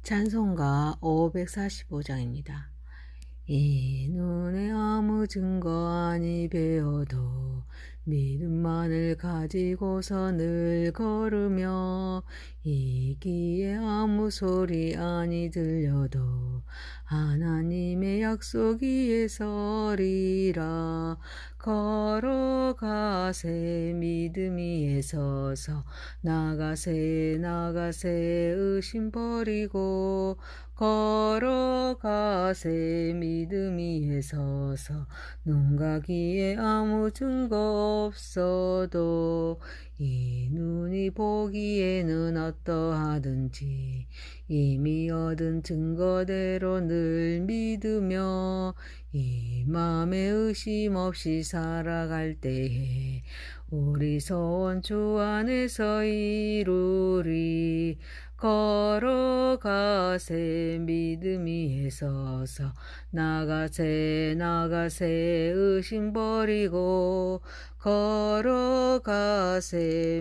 찬송가 545장입니다. 이 눈에 아무 증거 아니 배어도 믿음만을 가지고서 늘 걸으며 이 귀에 아무 소리 아니 들려도 하나님의 약속 위에 서리라. 걸어가세 믿음 위에 서서 나가세 의심 버리고 걸어가세 믿음 위에 서서 눈 가기에 아무 증거 없어도 이 눈이 보기에는 어떠하든지 이미 얻은 증거대로 늘 믿으며 이 맘에 의심 없이 살아갈 때에 우리 소원 주 안에서 이루리. 걸어가세 믿음 위에 서서 나가세 의심 버리고 걸어가세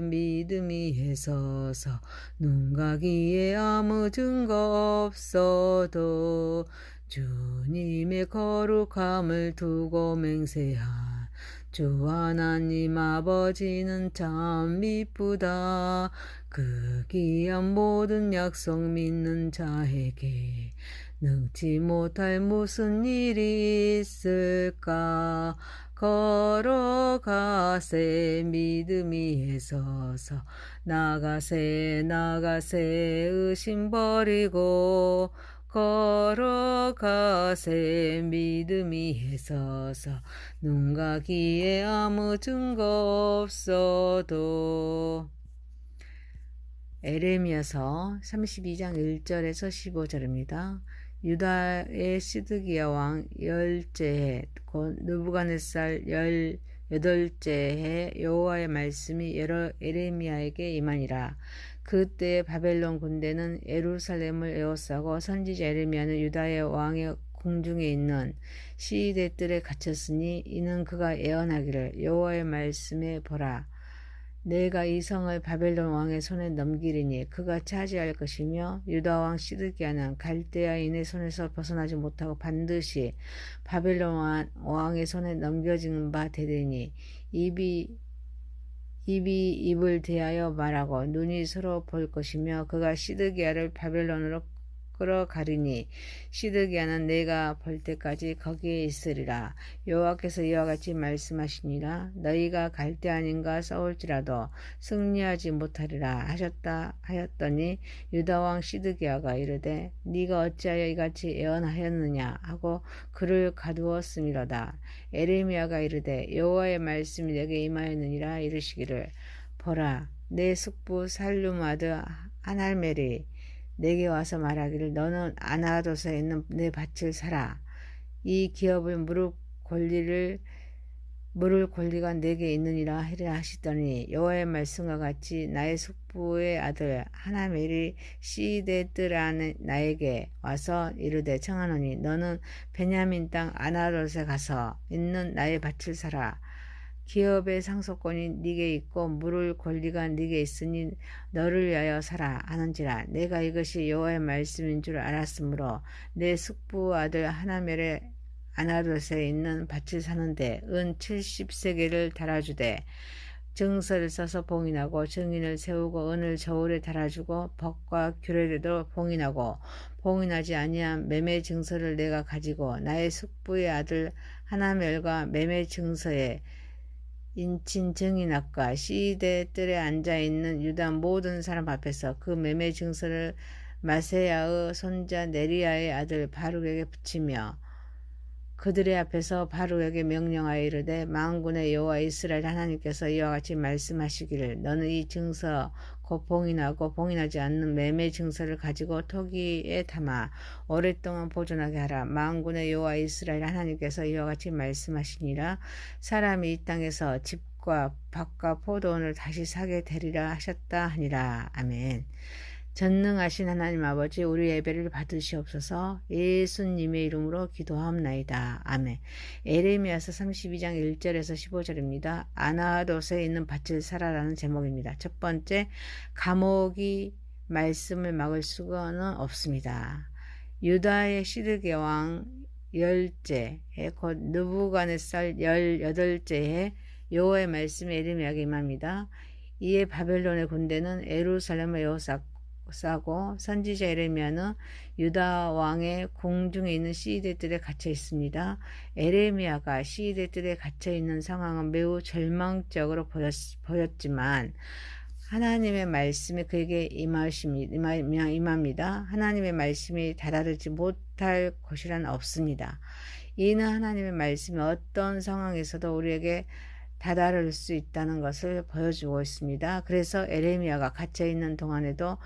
믿음 위에 서서 눈 가기에 아무 증거 없어도 주님의 거룩함을 두고 맹세한 주 하나님 아버지는 참 미쁘다. 그 귀한 모든 약속 믿는 자에게 능치 못할 무슨 일이 있을까. 걸어가세 믿음 위에 서서 나가세 의심 버리고 걸어가세 믿음 위에 서서 눈 가기에 아무 증거 없어도. 에레미야서 32장 1절에서 15절입니다. 유다의 시드기야 왕 열째해 곧 느부갓네살 18째해 여호와의 말씀이 에레미야에게 임하니라. 그때 바벨론 군대는 예루살렘을 에워싸고 선지자 에레미야는 유다의 왕의 궁중에 있는 시위대 뜰에 갇혔으니 이는 그가 예언하기를 여호와의 말씀에 보라. 내가 이 성을 바벨론 왕의 손에 넘기리니 그가 차지할 것이며 유다 왕 시드기야는 갈대아인의 손에서 벗어나지 못하고 반드시 바벨론 왕의 손에 넘겨지는 바 되리니 입이 입을 대하여 말하고 눈이 서로 볼 것이며 그가 시드기야를 바벨론으로 끌어가리니 시드기야는 내가 볼 때까지 거기에 있으리라. 여호와께서 이와 같이 말씀하시니라. 너희가 갈대아인과 싸울지라도 승리하지 못하리라 하였더니 유다 왕 시드기야가 이르되 네가 어찌하여 이같이 예언하였느냐 하고 그를 가두었음이로다. 에레미야가 이르되 여호와의 말씀이 내게 임하였느니라. 이르시기를 보라, 내 숙부 살룸 아들 하날멜이 내게 와서 말하기를 너는 아나도서에 있는 내 밭을 사라. 이 기업을 물을 권리가 내게 있느니라 하시더니 여호와의 말씀과 같이 나의 숙부의 아들 하나멜이 시대 뜰 안에 나에게 와서 이르되 청하노니 너는 베냐민 땅 아나도서에 가서 있는 나의 밭을 사라. 기업의 상속권이 네게 있고 물을 권리가 네게 있으니 너를 위하여 사라 하는지라. 내가 이것이 여호와의 말씀인 줄 알았으므로 내 숙부 아들 하나멜의 아나도스에 있는 밭을 사는데 은 70세겔을 달아주되 증서를 써서 봉인하고 증인을 세우고 은을 저울에 달아주고 벅과 규례대로 봉인하고 봉인하지 아니한 매매 증서를 내가 가지고 나의 숙부의 아들 하나멜과 매매 증서에 인친 증인학과 시대 뜰에 앉아있는 유다 모든 사람 앞에서 그 매매 증서를 마세야의 손자 네리야의 아들 바룩에게 붙이며 그들의 앞에서 바룩에게 명령하여 이르되 만군의 여호와 이스라엘 하나님께서 이와 같이 말씀하시기를 너는 이 증서 곧 봉인하고 봉인하지 않는 매매 증서를 가지고 토기에 담아 오랫동안 보존하게 하라. 만군의 여호와 이스라엘 하나님께서 이와 같이 말씀하시니라. 사람이 이 땅에서 집과 밭과 포도원을 다시 사게 되리라 하셨다 하니라. 아멘. 전능하신 하나님 아버지, 우리 예배를 받으시옵소서. 예수님의 이름으로 기도하옵나이다. 아멘. 에레미야서 32장 1절에서 15절입니다. 아나도스에 있는 밭을 사라라는 제목입니다. 첫 번째, 감옥이 말씀을 막을 수는 없습니다. 유다의 시드게 왕 10째 곧 느부갓네살 18째에 여호와의 말씀이 에레미야에게 임합니다. 이에 바벨론의 군대는 예루살렘을 에워싸고 선지자 에레미야는 유다 왕의 궁중에 있는 시위대들에 갇혀 있습니다. 에레미야가 시위대들에 갇혀 있는 상황은 매우 절망적으로 보였지만 하나님의 말씀이 그에게 임합니다. 하나님의 말씀이 다다르지 못할 것이란 없습니다. 이는 하나님의 말씀이 어떤 상황에서도 우리에게 다다를 수 있다는 것을 보여주고 있습니다. 그래서 에레미야가 갇혀있는 동안에도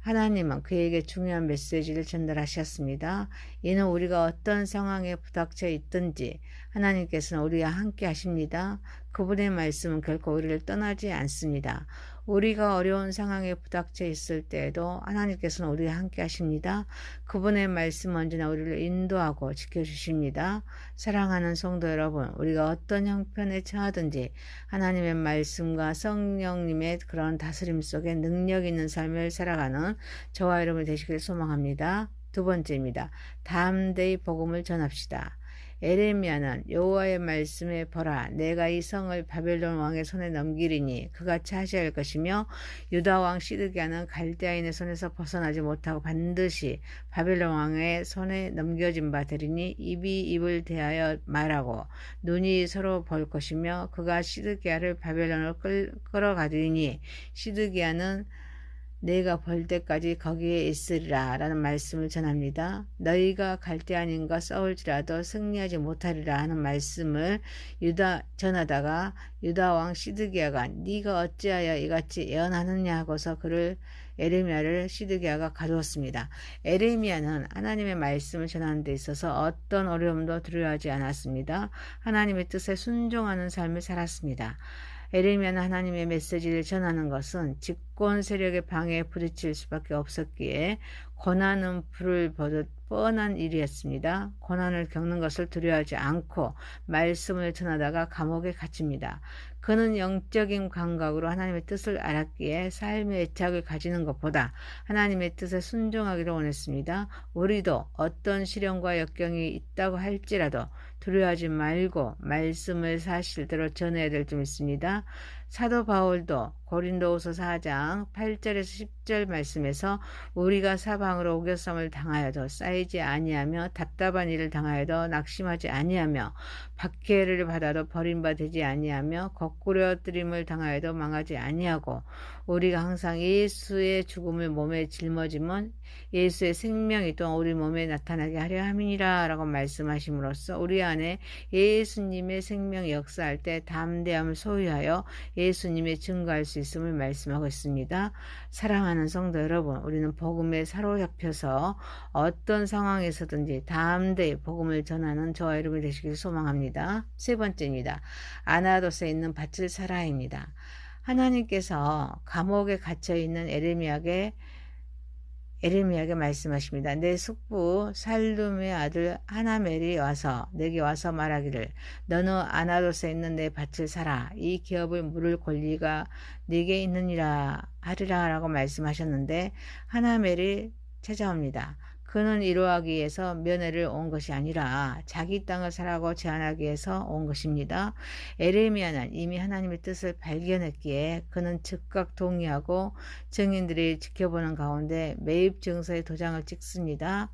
하나님은 그에게 중요한 메시지를 전달하셨습니다. 이는 우리가 어떤 상황에 부닥쳐 있든지 하나님께서는 우리와 함께 하십니다. 그분의 말씀은 결코 우리를 떠나지 않습니다. 우리가 어려운 상황에 부닥쳐 있을 때에도 하나님께서는 우리와 함께 하십니다. 그분의 말씀은 언제나 우리를 인도하고 지켜주십니다. 사랑하는 성도 여러분, 우리가 어떤 형편에 처하든지 하나님의 말씀과 성령님의 그런 다스림 속에 능력 있는 삶을 살아가는 저와 여러분 되시길 소망합니다. 두 번째입니다. 담대히 복음을 전합시다. 에레미야는 여호와의 말씀에 보라, 내가 이 성을 바벨론 왕의 손에 넘기리니 그가 차지할 것이며 유다 왕 시드기야는 갈대아인의 손에서 벗어나지 못하고 반드시 바벨론 왕의 손에 넘겨진 바 되리니 입이 입을 대하여 말하고 눈이 서로 볼 것이며 그가 시드기야를 바벨론으로 끌어가리니 시드기야는 내가 볼 때까지 거기에 있으리라 라는 말씀을 전합니다. 너희가 갈대아인과 싸울지라도 승리하지 못하리라 하는 말씀을 전하다가 유다 왕 시드기야가 네가 어찌하여 이같이 예언하느냐 하고서 에레미야를 시드기야가 가두었습니다. 에레미야는 하나님의 말씀을 전하는 데 있어서 어떤 어려움도 두려워하지 않았습니다. 하나님의 뜻에 순종하는 삶을 살았습니다. 에레미야는 하나님의 메시지를 전하는 것은 집권 세력의 방해에 부딪힐 수밖에 없었기에 고난은 불을 보듯 뻔한 일이었습니다. 고난을 겪는 것을 두려워하지 않고 말씀을 전하다가 감옥에 갇힙니다. 그는 영적인 감각으로 하나님의 뜻을 알았기에 삶의 애착을 가지는 것보다 하나님의 뜻에 순종하기를 원했습니다. 우리도 어떤 시련과 역경이 있다고 할지라도 두려워하지 말고 말씀을 사실대로 전해야 될 점 있습니다. 사도 바울도 고린도후서 4장 8절에서 10절 말씀에서 우리가 사방으로 오겨섬을 당하여도 쌓이지 아니하며 답답한 일을 당하여도 낙심하지 아니하며 박해를 받아도 버림받지 아니하며 거꾸러뜨림을 당하여도 망하지 아니하고 우리가 항상 예수의 죽음을 몸에 짊어지면 예수의 생명이 또한 우리 몸에 나타나게 하려 함이니라 라고 말씀하심으로써 우리 안에 예수님의 생명이 역사할 때 담대함을 소유하여 예수님의 증거할 수 있음을 말씀하고 있습니다. 사랑하는 성도 여러분, 우리는 복음에 사로잡혀서 어떤 상황에서든지 담대히 복음을 전하는 저와 여러분이 되시길 소망합니다. 세 번째입니다. 아나돗에 있는 밭을 사라입니다. 하나님께서 감옥에 갇혀있는 에레미야에게 말씀하십니다. 내 숙부 살룸의 아들 하나멜이 내게 와서 말하기를 너는 아나돗에 있는 내 밭을 사라. 이 기업을 물을 권리가 네게 있느니라 하리라 라고 말씀하셨는데 하나멜이 찾아옵니다. 그는 이러하기 위해서 면회를 온 것이 아니라 자기 땅을 사라고 제안하기 위해서 온 것입니다. 에레미야는 이미 하나님의 뜻을 발견했기에 그는 즉각 동의하고 증인들이 지켜보는 가운데 매입 증서에 도장을 찍습니다.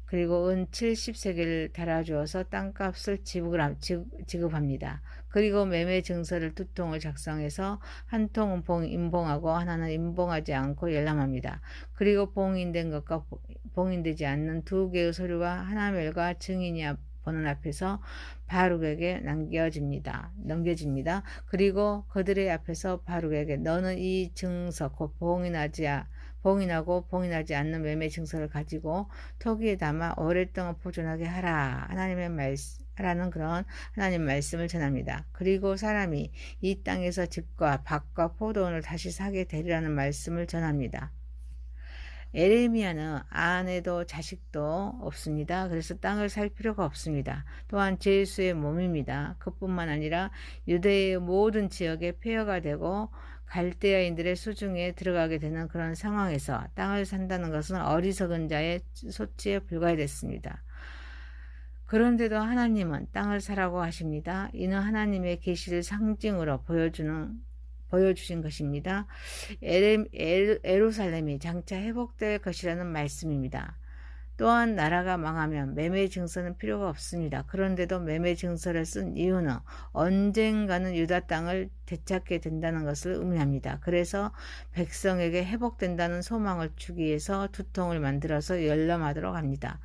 그리고 은 70세겔을 달아주어서 땅값을 지급합니다. 그리고 매매 증서를 2통을 작성해서 한 통은 임봉하고 하나는 임봉하지 않고 열람합니다. 그리고 봉인된 것과 봉인되지 않는 2개의 서류가 하나멜과 증인이 보는 앞에서 바룩에게 넘겨집니다. 그리고 그들의 앞에서 바룩에게 너는 이 증서 곧 봉인하고 봉인하지 않는 매매 증서를 가지고 토기에 담아 오랫동안 보존하게 하라. 하라는 그런 하나님 말씀을 전합니다. 그리고 사람이 이 땅에서 집과 밭과 포도원을 다시 사게 되리라는 말씀을 전합니다. 에레미야는 아내도 자식도 없습니다. 그래서 땅을 살 필요가 없습니다. 또한 제수의 몸입니다. 그뿐만 아니라 유대의 모든 지역에 폐허가 되고 갈대아인들의 수중에 들어가게 되는 그런 상황에서 땅을 산다는 것은 어리석은 자의 소치에 불과했습니다. 그런데도 하나님은 땅을 사라고 하십니다. 이는 하나님의 계시를 상징으로 보여주신 것입니다. 예루살렘이 장차 회복될 것이라는 말씀입니다. 또한 나라가 망하면 매매 증서는 필요가 없습니다. 그런데도 매매 증서를 쓴 이유는 언젠가는 유다 땅을 되찾게 된다는 것을 의미합니다. 그래서 백성에게 회복된다는 소망을 주기 위해서 두통을 만들어서 열람하도록 합니다.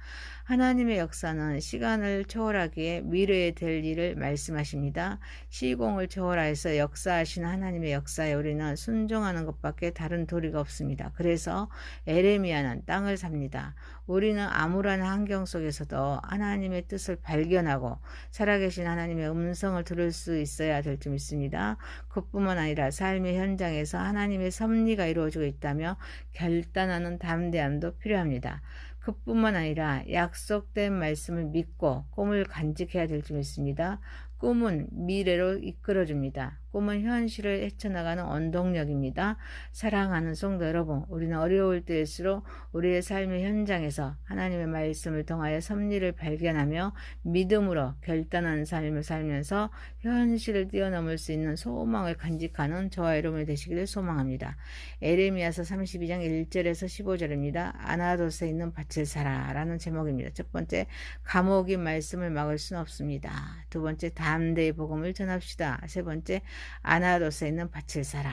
하나님의 역사는 시간을 초월하기에 미래에 될 일을 말씀하십니다. 시공을 초월하여서 역사하신 하나님의 역사에 우리는 순종하는 것밖에 다른 도리가 없습니다. 그래서 에레미야는 땅을 삽니다. 우리는 암울한 환경 속에서도 하나님의 뜻을 발견하고 살아계신 하나님의 음성을 들을 수 있어야 될 줄 믿습니다. 그뿐만 아니라 삶의 현장에서 하나님의 섭리가 이루어지고 있다며 결단하는 담대함도 필요합니다. 그뿐만 아니라 약속된 말씀을 믿고 꿈을 간직해야 될 줄 믿습니다. 꿈은 미래로 이끌어줍니다. 꿈은 현실을 헤쳐나가는 원동력입니다. 사랑하는 성도 여러분, 우리는 어려울 때일수록 우리의 삶의 현장에서 하나님의 말씀을 통하여 섭리를 발견하며 믿음으로 결단하는 삶을 살면서 현실을 뛰어넘을 수 있는 소망을 간직하는 저와 여러분이 되시기를 소망합니다. 에레미야서 32장 1절에서 15절입니다. 아나돗에 있는 밭을 사라 라는 제목입니다. 첫 번째, 감옥이 말씀을 막을 수는 없습니다. 두 번째, 담대히 복음을 전합시다. 세 번째, 아나돗에 있는 밭을 사라.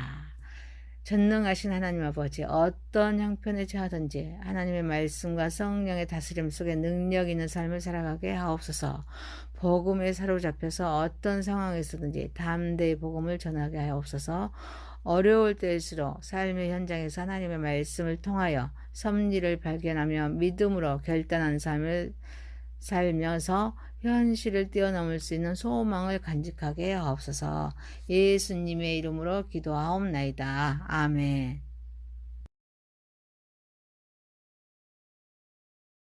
전능하신 하나님 아버지, 어떤 형편에 처하든지 하나님의 말씀과 성령의 다스림 속에 능력 있는 삶을 살아가게 하옵소서. 복음에 사로잡혀서 어떤 상황에서든지 담대히 복음을 전하게 하옵소서. 어려울 때일수록 삶의 현장에서 하나님의 말씀을 통하여 섭리를 발견하며 믿음으로 결단한 삶을 살면서 현실을 뛰어넘을 수 있는 소망을 간직하게 하옵소서. 예수님의 이름으로 기도하옵나이다. 아멘.